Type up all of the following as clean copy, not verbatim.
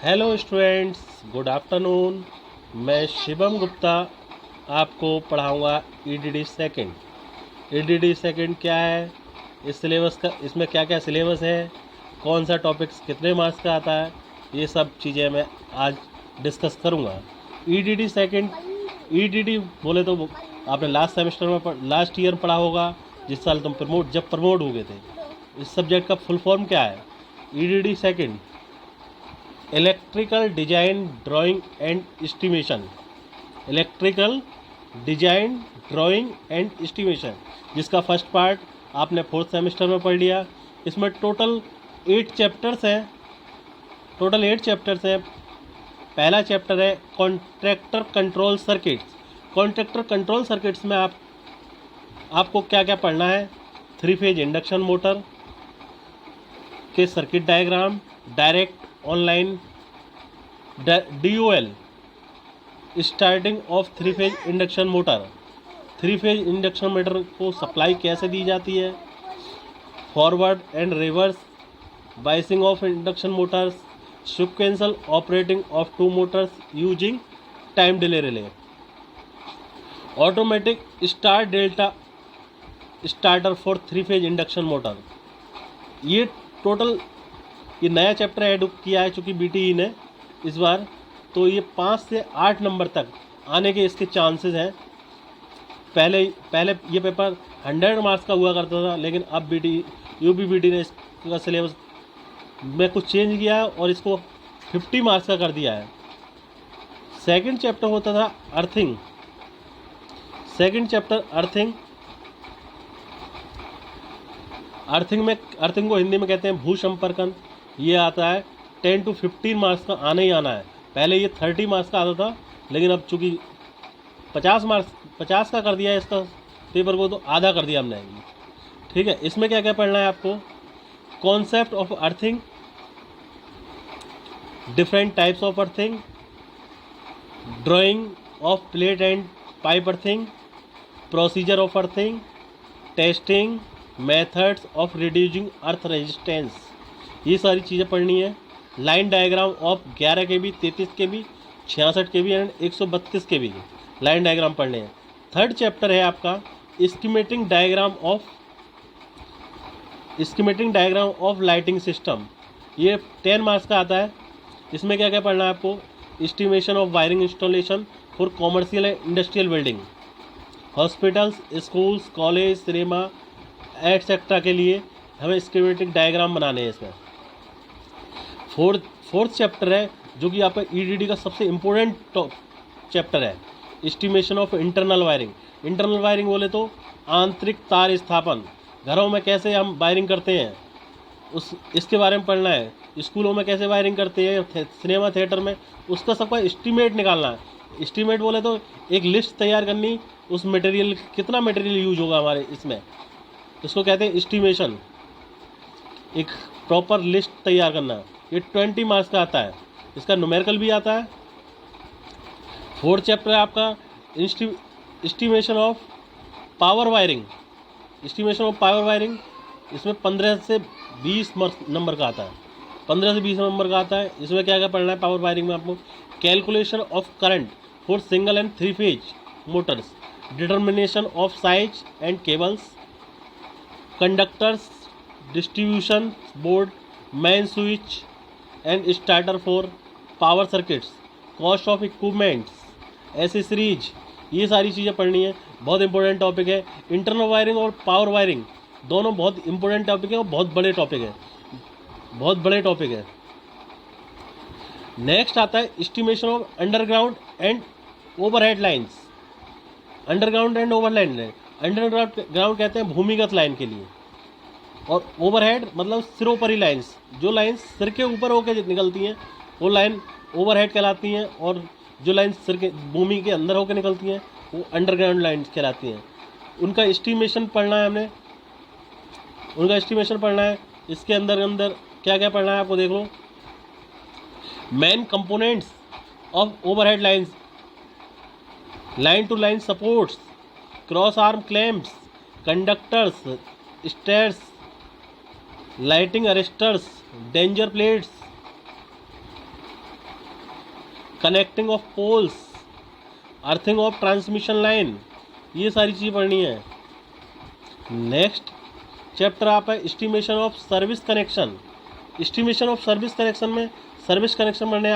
Hello students, good afternoon. मैं शिवम गुप्ता आपको पढ़ाऊँगा EDD second. EDD second क्या है, इस सिलेबस का, इसमें क्या क्या सिलेबस है, कौन सा टॉपिक्स कितने मार्क्स का आता है, ये सब चीज़ें मैं आज डिस्कस करूँगा। ईडीडी सेकंड, ईडीडी बोले तो आपने लास्ट सेमेस्टर में लास्ट ईयर पढ़ा होगा, जिस साल तुम जब प्रमोट हो गए थे। इस सब्जेक्ट का फुल फॉर्म क्या है? EDD second electrical design drawing and estimation. Electrical design drawing and estimation, जिसका फर्स्ट पार्ट आपने फोर्थ सेमेस्टर में पढ़ लिया। इसमें टोटल 8 चैप्टर्स हैं। पहला चैप्टर है contractor control circuits. Contractor control circuits में आपको क्या क्या पढ़ना है? 3 फेज इंडक्शन मोटर के circuit diagram, direct online DOL, starting of 3 phase induction motor. 3 phase induction motor को सप्लाई कैसे दी जाती है, forward and reverse biasing of induction Motors, sequential operating of 2 Motors using time delay relay, automatic star delta starter for 3 phase induction motor. ये total ये नया chapter add किया है चूँकि BTE ने इस बार, तो ये 5 से 8 नंबर तक आने के इसके चांसेस हैं। पहले ये पेपर 100 मार्क्स का हुआ करता था, लेकिन अब UPBT ने इसका सिलेबस में कुछ चेंज किया है और इसको 50 मार्क्स का कर दिया है। सेकंड चैप्टर होता था अर्थिंग। सेकंड चैप्टर अर्थिंग को हिंदी में कहते हैं भूसंपर्कन। ये आता है 10 to 15 मार्क्स का आना ही आना है। पहले ये 30 मार्क्स का आता था, लेकिन अब चूँकि 50 का कर दिया है इसका पेपर को, तो आधा कर दिया हमने। ठीक है, इसमें क्या क्या पढ़ना है आपको? Concept of earthing, different types of earthing, drying of plate and pipe earthing, procedure of earthing, testing, methods of reducing earth resistance, ये सारी चीज़ें पढ़नी है। Line diagram of 11 kV, 33 kV, 66 kV and 132 kV line diagram पढ़ने हैं। Third chapter है आपका schematic diagram of lighting system. ये 10 मार्क्स का आता है। इसमें क्या क्या पढ़ना है आपको? Estimation of wiring installation for commercial and industrial building, hospitals, schools, college, cinema etcetera के लिए हमें स्कीमेटिक डायग्राम बनाने हैं इसमें। फोर्थ चैप्टर है जो कि आपका EDD का सबसे इम्पोर्टेंट चैप्टर है, estimation of internal wiring. Internal wiring बोले तो आंतरिक तार स्थापन, घरों में कैसे हम वायरिंग करते हैं इसके बारे में पढ़ना है। स्कूलों में कैसे वायरिंग करते हैं, सिनेमा थिएटर में, उसका सबका एस्टिमेट निकालना है। एस्टिमेट बोले तो एक लिस्ट तैयार करनी, उस मटेरियल कितना मटेरियल यूज होगा हमारे इसमें, इसको कहते हैं एस्टिमेशन। एक प्रॉपर लिस्ट तैयार करना, ये 20 मार्क्स का आता है। इसका न्यूमेरिकल भी आता है। फोर्थ चैप्टर है आपका एस्टिमेशन ऑफ पावर वायरिंग। इसमें 15 से 20 नंबर का आता है। 15 से 20 नंबर का आता है। इसमें क्या क्या पढ़ना है पावर वायरिंग में आपको? Calculation of current for single and 3 phase Motors, determination of size and cables, conductors, distribution board, main switch and starter for power circuits, cost of equipments, accessories, ये सारी चीज़ें पढ़नी है। बहुत इंपॉर्टेंट टॉपिक है। Internal wiring और power wiring दोनों बहुत इंपॉर्टेंट टॉपिक है और बहुत बड़े टॉपिक है। नेक्स्ट आता है estimation of underground and overhead lines. Underground कहते हैं भूमिगत लाइन के लिए, और ओवरहेड मतलब सिरों पर ही लाइन्स, जो लाइन्स सिर के ऊपर होकर निकलती हैं वो लाइन ओवरहेड कहलाती हैं, और जो लाइन सिर के भूमि के अंदर होकर निकलती हैं वो अंडरग्राउंड लाइन्स कहलाती हैं। उनका एस्टिमेशन पढ़ना है इसके अंदर क्या क्या पढ़ना है आपको देख लो। Main components of overhead lines, line to line supports, cross arm clamps, conductors, stays, lighting arresters, danger plates, connecting of poles, earthing of transmission line, ये सारी चीज़ पढ़नी है। नेक्स्ट चैप्टर आप है estimation of service connection. Estimation of service connection में service connection पढ़ने हैं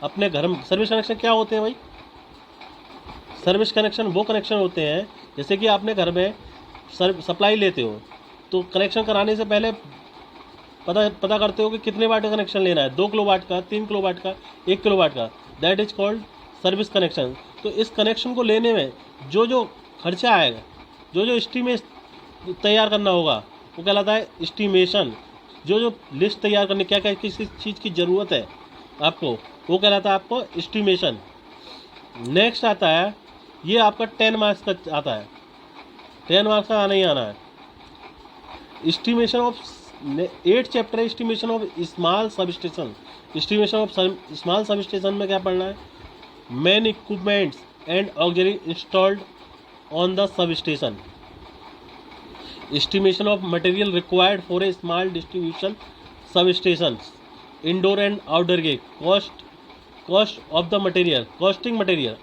अपने घर में। सर्विस कनेक्शन क्या होते हैं भाई? सर्विस कनेक्शन वो कनेक्शन होते हैं जैसे कि आपने घर में सप्लाई लेते हो तो कनेक्शन कराने से पहले पता करते हो कि कितने वाट का कनेक्शन लेना है, 2 किलोवाट का, 3 किलोवाट का, 1 किलोवाट का, that is called service connection. तो इस कनेक्शन को लेने में जो जो खर्चा आएगा, जो जो एस्टीमेट तैयार करना होगा वो कहलाता है एस्टीमेशन। जो जो लिस्ट तैयार करने क्या क्या किस चीज़ की ज़रूरत है आपको, वो कहलाता है आपको एस्टीमेशन। नेक्स्ट आता है, ये आपका 10 मार्क्स का आता है, 10 मार्क्स का आना ही आना है। एस्टिमेशन ऑफ 8 चैप्टर है estimation of small substation. Estimation of small substation में क्या पढ़ना है? Main equipments and auxiliary installed on the substation. Estimation of material required for a small distribution substation, indoor and outdoor के cost of the material, costing material